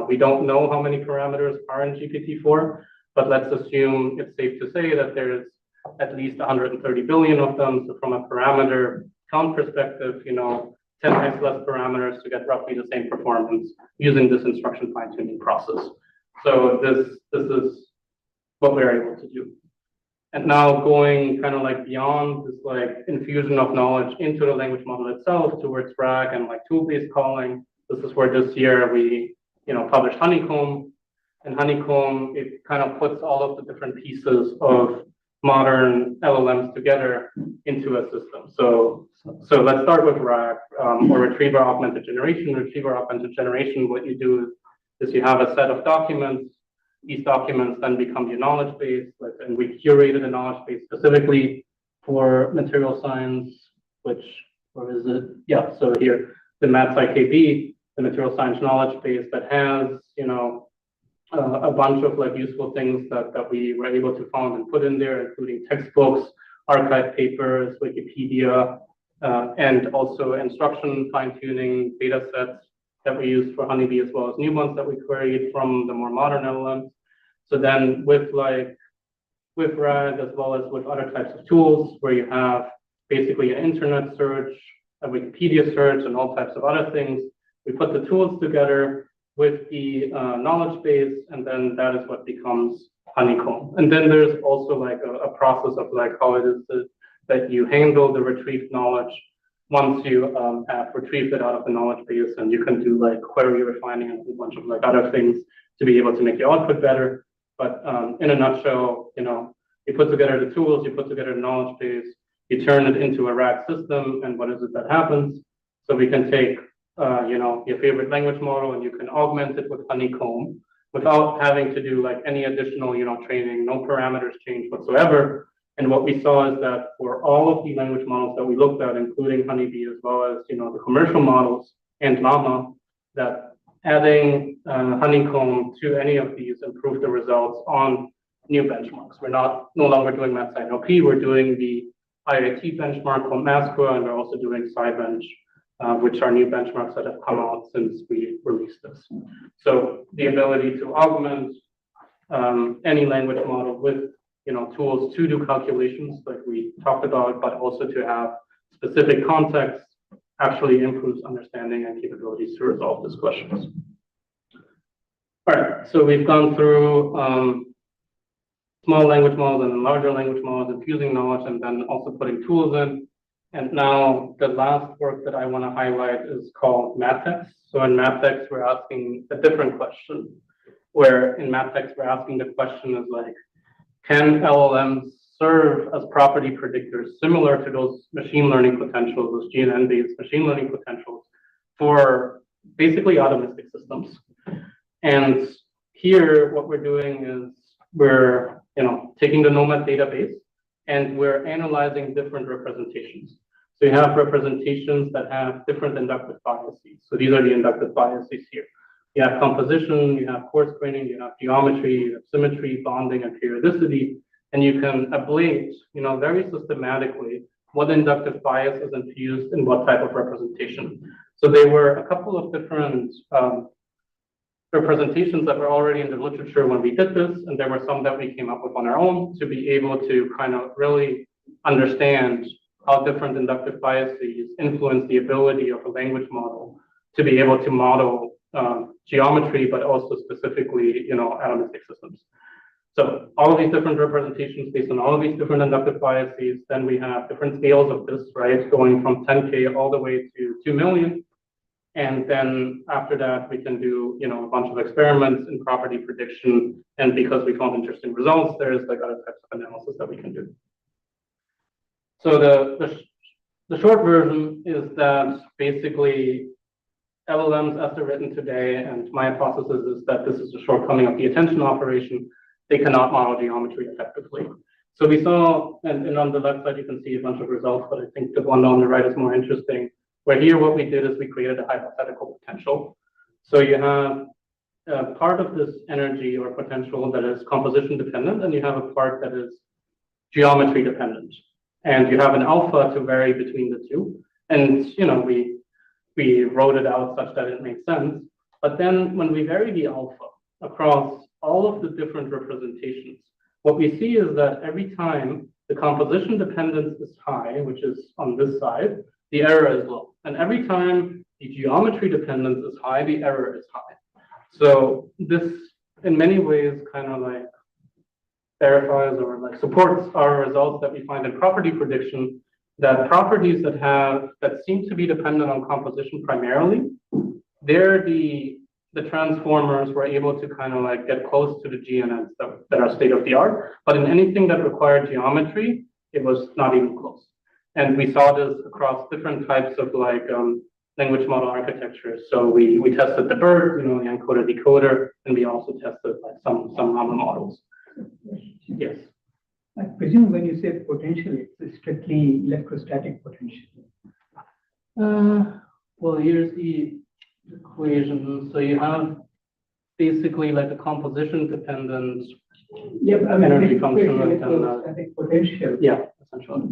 we don't know how many parameters are in GPT-4, but let's assume it's safe to say that there's at least 130 billion of them. So from a parameter count perspective, 10 times less parameters to get roughly the same performance using this instruction fine-tuning process. So this is what we're able to do. And now going kind of like beyond this like infusion of knowledge into the language model itself towards RAG and like tool-based calling. This is where this year we published HoneyComb. And HoneyComb, it kind of puts all of the different pieces of modern LLMs together into a system. So let's start with RAG, or retriever augmented generation. Retriever augmented generation, what you do is you have a set of documents. These documents then become your knowledge base, and we curated a knowledge base specifically for material science, where is it? Yeah, so here, the MathSciKB, the material science knowledge base that has, a bunch of like useful things that we were able to find and put in there, including textbooks, archive papers, Wikipedia, and also instruction fine-tuning data sets that we used for Honeybee, as well as new ones that we queried from the more modern LLMs. So then with RAG, as well as with other types of tools where you have basically an internet search, a Wikipedia search, and all types of other things, we put the tools together with the knowledge base, and then that is what becomes HoneyComb. And then there's also like a process of like how it is that you handle the retrieved knowledge once you have retrieved it out of the knowledge base, and you can do like query refining and a whole bunch of like other things to be able to make your output better. But in a nutshell, you put together the tools, you put together the knowledge base, you turn it into a RAG system, and what is it that happens? So we can take your favorite language model, and you can augment it with HoneyComb without having to do like any additional, training, no parameters change whatsoever. And what we saw is that for all of the language models that we looked at, including Honeybee, as well as, the commercial models and Llama, that adding HoneyComb to any of these improved the results on new benchmarks. We're no longer doing MathSciNLP, we're doing the IIT benchmark called MathScore, and we're also doing SciBench, which are new benchmarks that have come out since we released this. So the ability to augment any language model with tools to do calculations like we talked about, but also to have specific context actually improves understanding and capabilities to resolve these questions. All right, so we've gone through small language models and larger language models, infusing knowledge, and then also putting tools in. And now the last work that I want to highlight is called MatText. So in MatText, we're asking a different question, where in MatText, we're asking the question is like, can LLMs serve as property predictors similar to those machine learning potentials, those GNN-based machine learning potentials for basically atomistic systems? And here, what we're doing is we're taking the NOMAD database and we're analyzing different representations. So you have representations that have different inductive biases. So these are the inductive biases here. You have composition, you have coarse graining, you have geometry, you have symmetry, bonding, and periodicity. And you can ablate, very systematically what inductive bias is infused in what type of representation. So there were a couple of different representations that were already in the literature when we did this, and there were some that we came up with on our own to be able to kind of really understand how different inductive biases influence the ability of a language model to be able to model geometry, but also specifically, atomistic systems. So all of these different representations based on all of these different inductive biases, then we have different scales of this, right, going from 10K all the way to 2 million. And then after that, we can do, a bunch of experiments in property prediction. And because we found interesting results, there's like other types of analysis that we can do. So the short version is that basically LLMs as they're written today, and my hypothesis is that this is a shortcoming of the attention operation, they cannot model geometry effectively. So we saw, and on the left side, you can see a bunch of results, but I think the one on the right is more interesting, where here what we did is we created a hypothetical potential. So you have part of this energy or potential that is composition dependent, and you have a part that is geometry dependent. And you have an alpha to vary between the two. And, we wrote it out such that it makes sense. But then when we vary the alpha across all of the different representations, what we see is that every time the composition dependence is high, which is on this side, the error is low. And every time the geometry dependence is high, the error is high. So this, in many ways, kind of like verifies or like supports our results that we find in property prediction, that properties that seem to be dependent on composition primarily, they're the transformers were able to kind of like get close to the GNNs that are state of the art. But in anything that required geometry, it was not even close. And we saw this across different types of like language model architectures. So we tested the BERT, the encoder decoder, and we also tested like some Llama models. Yes. I presume when you say potential, it's strictly electrostatic potential. Well, here's the equation. So you have basically like a composition dependent energy function. Electrostatic potential. Yeah, essentially.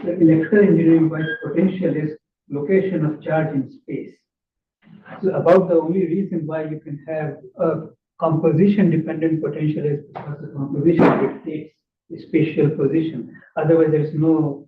The electrical engineering wise potential is location of charge in space. So about the only reason why you can have a composition dependent potential is because the composition dictates the spatial position. Otherwise, there's no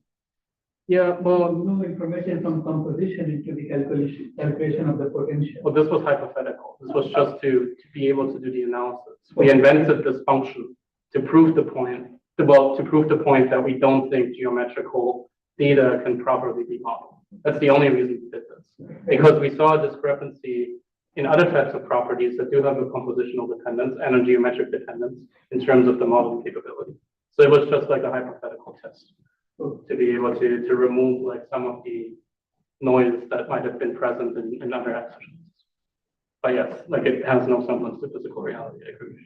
information from composition into the calculation of the potential. Well, this was hypothetical. This was just to be able to do the analysis. We invented this function to prove the point. To prove the point that we don't think geometrical data can properly be modeled. That's the only reason we did this. Because we saw a discrepancy in other types of properties that do have a compositional dependence and a geometric dependence in terms of the modeling capability. So it was just like a hypothetical test to be able to remove like some of the noise that might have been present in other exercises. But yes, like it has no semblance to physical reality, I agree.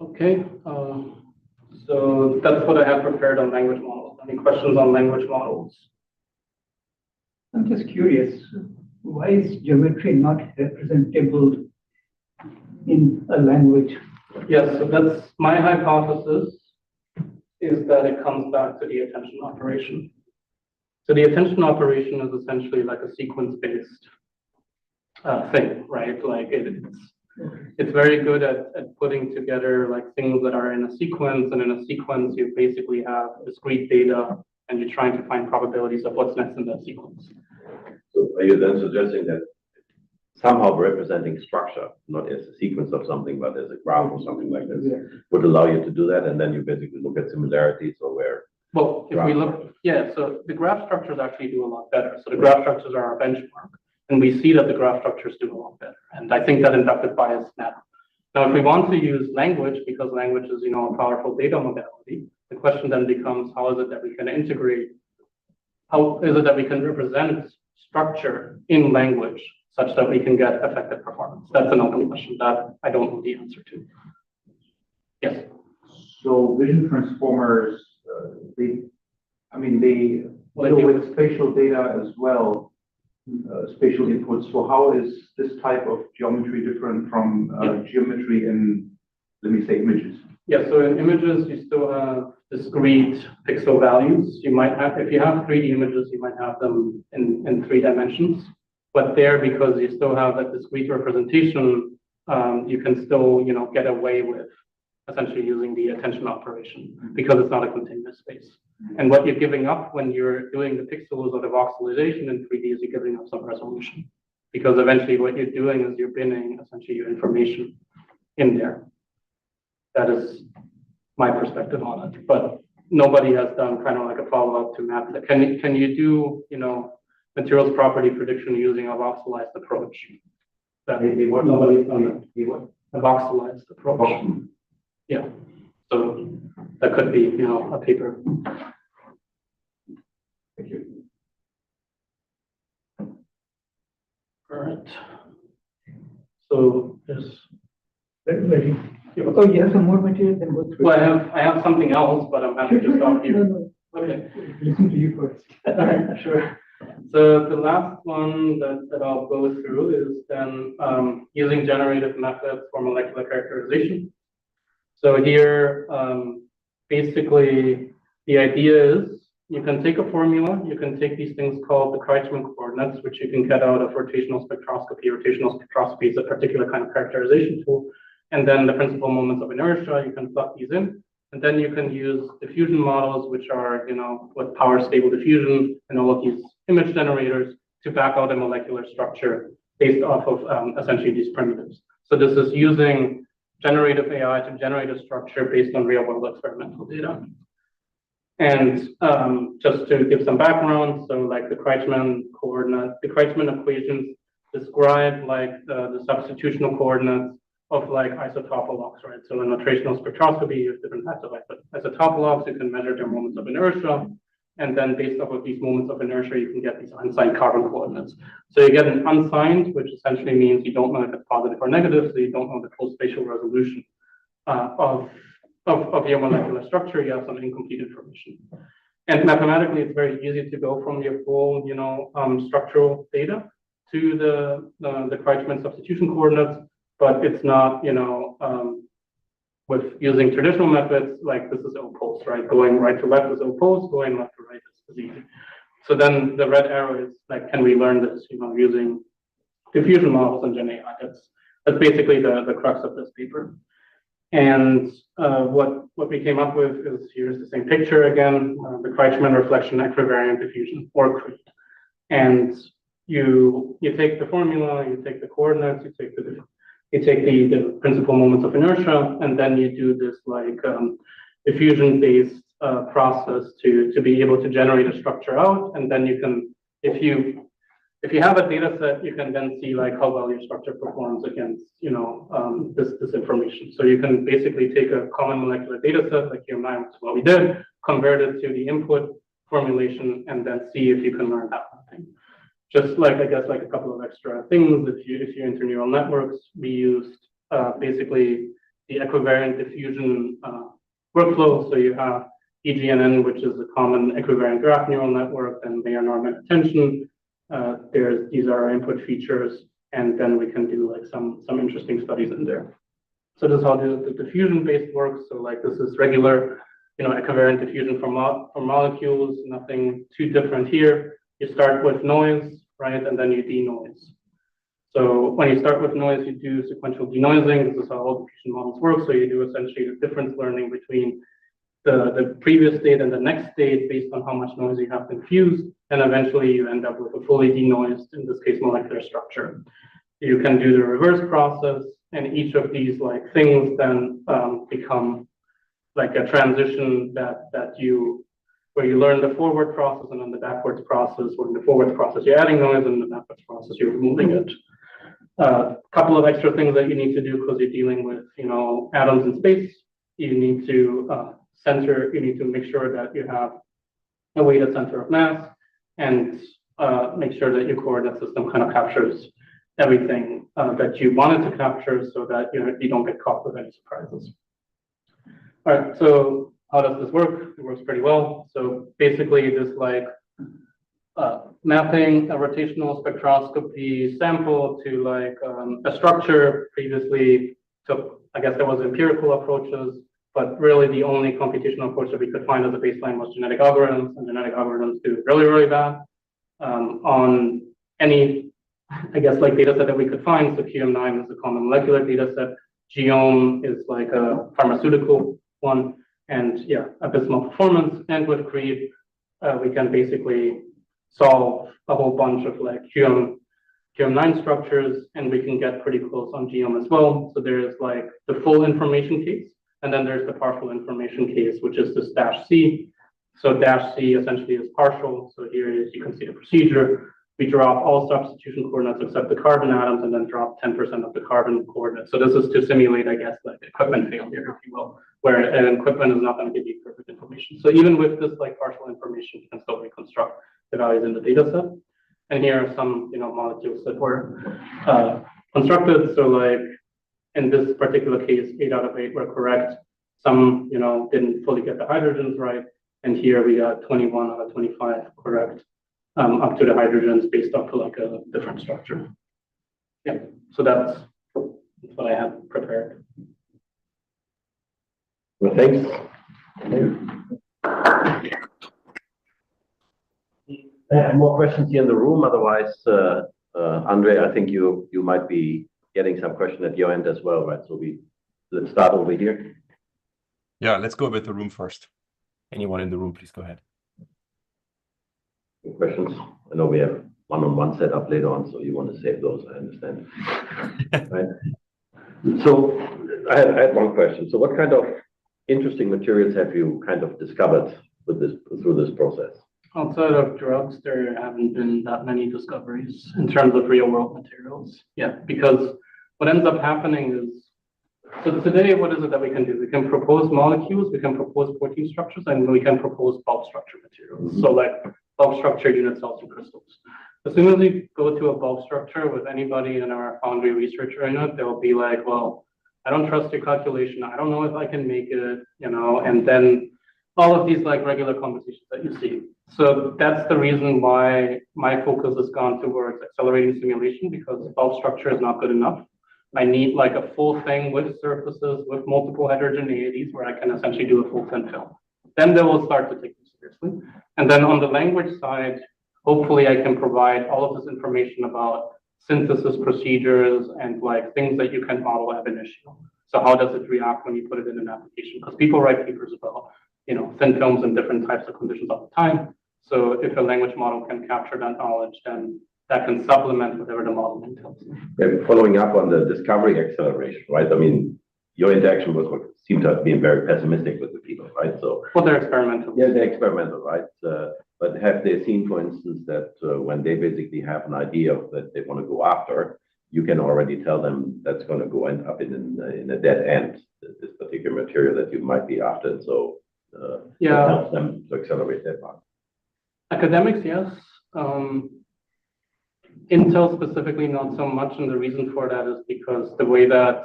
Okay, so that's what I have prepared on language models. Any questions on language models? I'm just curious, why is geometry not representable in a language? Yes, so that's my hypothesis, is that it comes back to the attention operation. So the attention operation is essentially like a sequence-based thing, right? Like It's very good at putting together like things that are in a sequence, and in a sequence you basically have discrete data and you're trying to find probabilities of what's next in that sequence. So are you then suggesting that somehow representing structure, not as a sequence of something, but as a graph or something like this, would allow you to do that, and then you basically look at similarities or where? Well, if we look, yeah, so the graph structures actually do a lot better. So the graph structures are our benchmark, and we see that the graph structures do a lot better. And I think that inductive bias matters. Now, if we want to use language, because language is, a powerful data modality, the question then becomes, how is it that we can integrate, how is it that we can represent structure in language such that we can get effective performance? That's an open question that I don't know the answer to. Yes. So vision transformers, they deal with spatial data as well, spatial inputs. So how is this type of geometry different from geometry in, let me say, images? Yeah, so in images, you still have discrete pixel values. You might have, if you have 3D images, you might have them in 3 dimensions. But there, because you still have that discrete representation, you can still, get away with essentially using the attention operation because it's not a continuous space. And what you're giving up when you're doing the pixels or the voxelization in 3D is you're giving up some resolution, because eventually what you're doing is you're binning essentially your information in there. That is my perspective on it, but nobody has done kind of like a follow-up to map that. Can you do, materials property prediction using a voxelized approach? That nobody's done that. A voxelized approach. Yeah, so that could be, a paper. Thank you. All right. So there's. Ready. Oh, you have some more material, then go through. Well, I have something else, but I'm happy to stop here. No. Okay. Listen to you first. All right, sure. So the last one that I'll go through is then using generative methods for molecular characterization. So here, basically, the idea is you can take a formula, you can take these things called the Kreitzmann coordinates, which you can get out of rotational spectroscopy. Rotational spectroscopy is a particular kind of characterization tool. And then the principal moments of inertia, you can plug these in. And then you can use diffusion models, which are, with power stable diffusion and all of these image generators to back out a molecular structure based off of essentially these primitives. So this is using generative AI to generate a structure based on real world experimental data. And just to give some background, so like the Kreitzmann equations describe like the substitutional coordinates of like isotopologues, right? So in rotational spectroscopy, you have different types of isotopologues. You can measure their moments of inertia. And then based off of these moments of inertia, you can get these unsigned carbon coordinates. So you get an unsigned, which essentially means you don't know if it's positive or negative, so you don't know the full spatial resolution of your molecular structure. You have some incomplete information. And mathematically, it's very easy to go from your full, structural data to the Kreitzmann substitution coordinates, but it's not, with using traditional methods, like this is opposed, right? Going right to left is opposed, going left to right is easy. So then the red arrow is like, can we learn this, using diffusion models and Gen AI? That's basically the crux of this paper. And what we came up with is, here's the same picture again, the Kreitzmann reflection equivariant diffusion, or CRED. And you take the formula, you take the coordinates, you take the principal moments of inertia, and then you do this like diffusion-based process to be able to generate a structure out. And then you can, if you have a data set, you can then see like how well your structure performs against, this information. So you can basically take a common molecular data set, like here mine, which is what we did, convert it to the input formulation, and then see if you can learn that one thing. Just like, I guess, like a couple of extra things. If you're into neural networks, we used basically the equivariant diffusion workflow. So you have EGNN, which is a common equivariant graph neural network, and layer norm and attention. These are our input features, and then we can do like some interesting studies in there. So this is how the diffusion-based works. So like this is regular, equivariant diffusion for molecules. Nothing too different here. You start with noise, right, and then you denoise. So when you start with noise, you do sequential denoising. This is how all diffusion models work. So you do essentially the difference learning between the previous state and the next state based on how much noise you have to infuse. And eventually you end up with a fully denoised, in this case, molecular structure. You can do the reverse process, and each of these like things then become like a transition where you learn the forward process and then the backwards process. Where in the forward process you're adding noise, and in the backwards process you're removing it. A couple of extra things that you need to do because you're dealing with atoms in space. You need to you need to make sure that you have a weighted center of mass, and make sure that your coordinate system kind of captures everything that you wanted to capture, so that you don't get caught with any surprises. All right, so how does this work? It works pretty well. So basically, this like mapping a rotational spectroscopy sample to like a structure previously took, I guess there was empirical approaches, but really the only computational approach that we could find as a baseline was genetic algorithms, and genetic algorithms do really, really bad on any, I guess, like data set that we could find. So QM9 is a common molecular data set. Geome is like a pharmaceutical one, and yeah, abysmal performance. And with Creep, we can basically solve a whole bunch of like QM9 structures, and we can get pretty close on Geome as well. So there's like the full information case, and then there's the partial information case, which is this -C. So -C essentially is partial. So here you can see the procedure. We drop all substitution coordinates except the carbon atoms, and then drop 10% of the carbon coordinates. So this is to simulate, I guess, like equipment failure, if you will, where an equipment is not going to give you perfect information. So even with this like partial information, you can still reconstruct the values in the data set. And here are some molecules that were constructed. So like in this particular case, 8 out of 8 were correct. Some didn't fully get the hydrogens right. And here we got 21 out of 25 correct. Up to the hydrogens based off of like a different structure. Yeah, so that's what I had prepared. Well, thanks. More questions here in the room? Otherwise, Andre, I think you might be getting some question at your end as well, right? So let's start over here. Yeah, let's go with the room first. Anyone in the room, please go ahead. Questions? I know we have one-on-one set up later on, so you want to save those, I understand. Right? So I had one question. So what kind of interesting materials have you kind of discovered through this process? Outside of drugs, there haven't been that many discoveries in terms of real-world materials. Yeah, because what ends up happening is, so today, what is it that we can do? We can propose molecules, we can propose protein structures, and we can propose bulk structure materials. Mm-hmm. So like bulk structure unit cells and crystals. As soon as we go to a bulk structure with anybody in our Foundry research arena, they'll be like, well, I don't trust your calculation. I don't know if I can make it, and then all of these like regular conversations that you see. So that's the reason why my focus has gone towards accelerating simulation, because bulk structure is not good enough. I need like a full thing with surfaces, with multiple heterogeneities, where I can essentially do a full thin film. Then they will start to take it seriously. And then on the language side, hopefully I can provide all of this information about synthesis procedures and like things that you can model ab initio. So how does it react when you put it in an application? Because people write papers about, thin films in different types of conditions all the time. So if a language model can capture that knowledge, then that can supplement whatever the model entails. Yeah, following up on the discovery acceleration, right? I mean, your interaction was what seemed to have been very pessimistic with the people, right? So, well, they're experimental. Yeah, they're experimental, right? But have they seen, for instance, that when they basically have an idea that they want to go after, you can already tell them that's going to go end up in a dead end, this particular material that you might be after. So it helps them to accelerate that part. Academics, yes. Intel specifically, not so much. And the reason for that is because the way that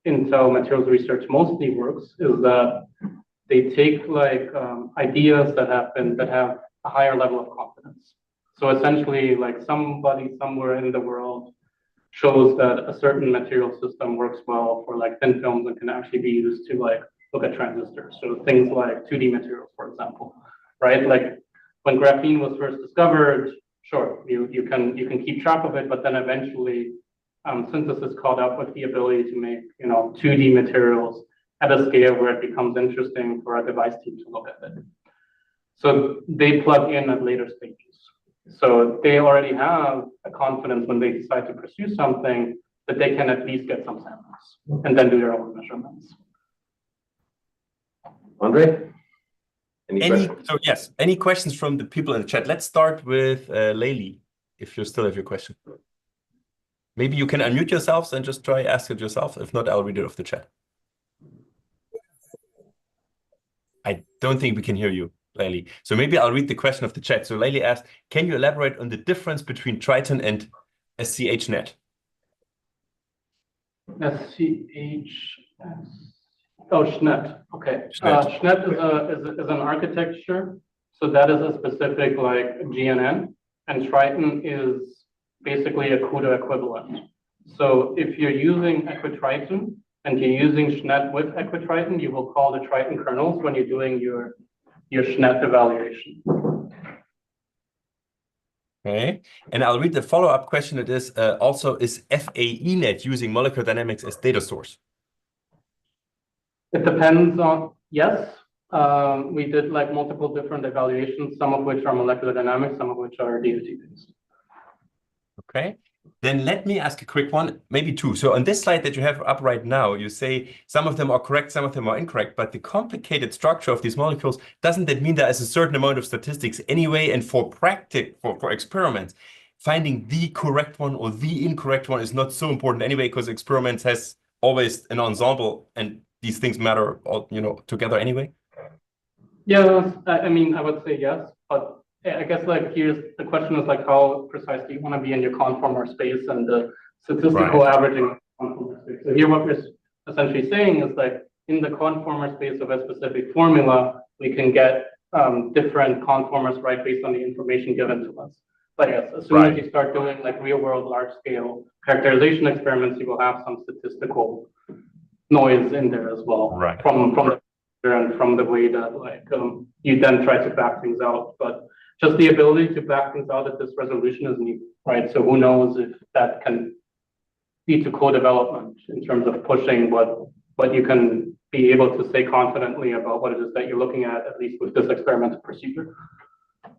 Intel materials research mostly works is that they take like ideas that have a higher level of confidence. So essentially, like somebody somewhere in the world shows that a certain material system works well for like thin films and can actually be used to like look at transistors. So things like 2D materials, for example, right? Like when graphene was first discovered, sure, you can keep track of it, but then eventually synthesis caught up with the ability to make 2D materials at a scale where it becomes interesting for a device team to look at it. So they plug in at later stages. So they already have a confidence when they decide to pursue something that they can at least get some samples and then do their own measurements. Andre? Any questions from the people in the chat? Let's start with Layli, if you still have your question. Maybe you can unmute yourselves and just try ask it yourself. If not, I'll read it off the chat. I don't think we can hear you, Layli. So maybe I'll read the question of the chat. So Layli asked, can you elaborate on the difference between Triton and SCHNet? SCHNet. Okay. SCHNet is an architecture. So that is a specific like GNN, and Triton is basically a CUDA equivalent. So if you're using equitriton and you're using SCHNet with equitriton, you will call the Triton kernels when you're doing your SCHNet evaluation. Okay, and I'll read the follow-up question. It is also, is FAENet using molecular dynamics as data source? It depends on, yes. We did like multiple different evaluations, some of which are molecular dynamics, some of which are DOT-based. Okay, then let me ask a quick one, maybe two. So on this slide that you have up right now, you say some of them are correct, some of them are incorrect, but the complicated structure of these molecules, doesn't that mean there is a certain amount of statistics anyway? And for experiments, finding the correct one or the incorrect one is not so important anyway, because experiments has always an ensemble and these things matter all, together anyway? Yeah, I mean, I would say yes, but I guess like here's the question is like how precise do you want to be in your conformer space and the statistical averaging conformer space. So here what we're essentially saying is like in the conformer space of a specific formula, we can get different conformers right based on the information given to us. But yes, as soon as you start doing like real world large scale characterization experiments, you will have some statistical noise in there as well from the and from the way that like you then try to back things out. But just the ability to back things out at this resolution is neat, right? So who knows if that can lead to co-development in terms of pushing what you can be able to say confidently about what it is that you're looking at least with this experimental procedure.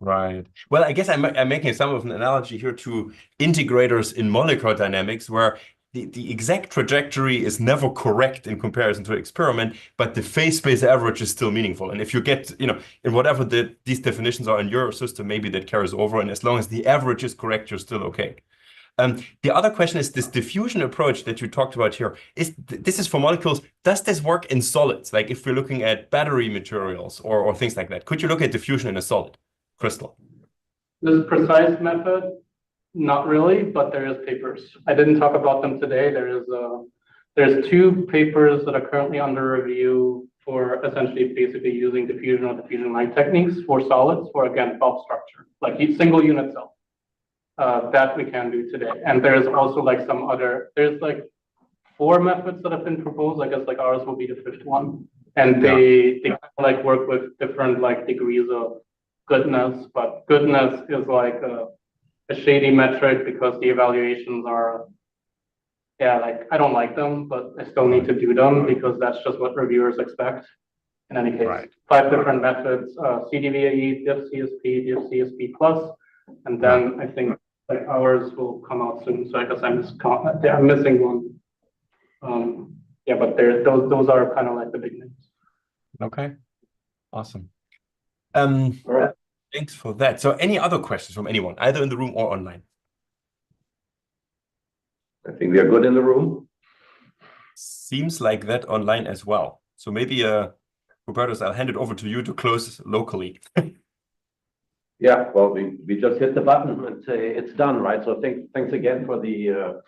Right. Well, I guess I'm making some of an analogy here to integrators in molecular dynamics, where the exact trajectory is never correct in comparison to an experiment, but the phase space average is still meaningful. And if you get, in whatever these definitions are in your system, maybe that carries over. And as long as the average is correct, you're still okay. The other question is this diffusion approach that you talked about here. This is for molecules. Does this work in solids? Like if we're looking at battery materials or things like that, could you look at diffusion in a solid crystal? This precise method, not really, but there is papers. I didn't talk about them today. There's two papers that are currently under review for essentially basically using diffusion or diffusion-like techniques for solids for, again, bulk structure, like single unit cell. That we can do today. And there's also like there's like 4 methods that have been proposed. I guess like ours will be the 5th one. And they like work with different like degrees of goodness, but goodness is like a shady metric because the evaluations are, like I don't like them, but I still need to do them because that's just what reviewers expect. In any case, 5 different methods: CDVAE, DiffCSP, DiffCSP plus, and then I think like ours will come out soon. So I guess I'm missing one. But those are kind of like the big names. Okay, awesome. All right. Thanks for that. So any other questions from anyone, either in the room or online? I think we are good in the room. Seems like that online as well. So maybe, Hubertus, I'll hand it over to you to close locally. Yeah, well, we just hit the button and say it's done, right? So thanks again for the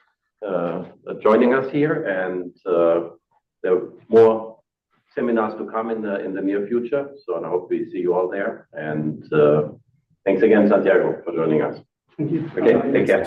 joining us here, and there are more seminars to come in the near future. So I hope we see you all there. And thanks again, Santiago, for joining us. Thank you. Okay, take care.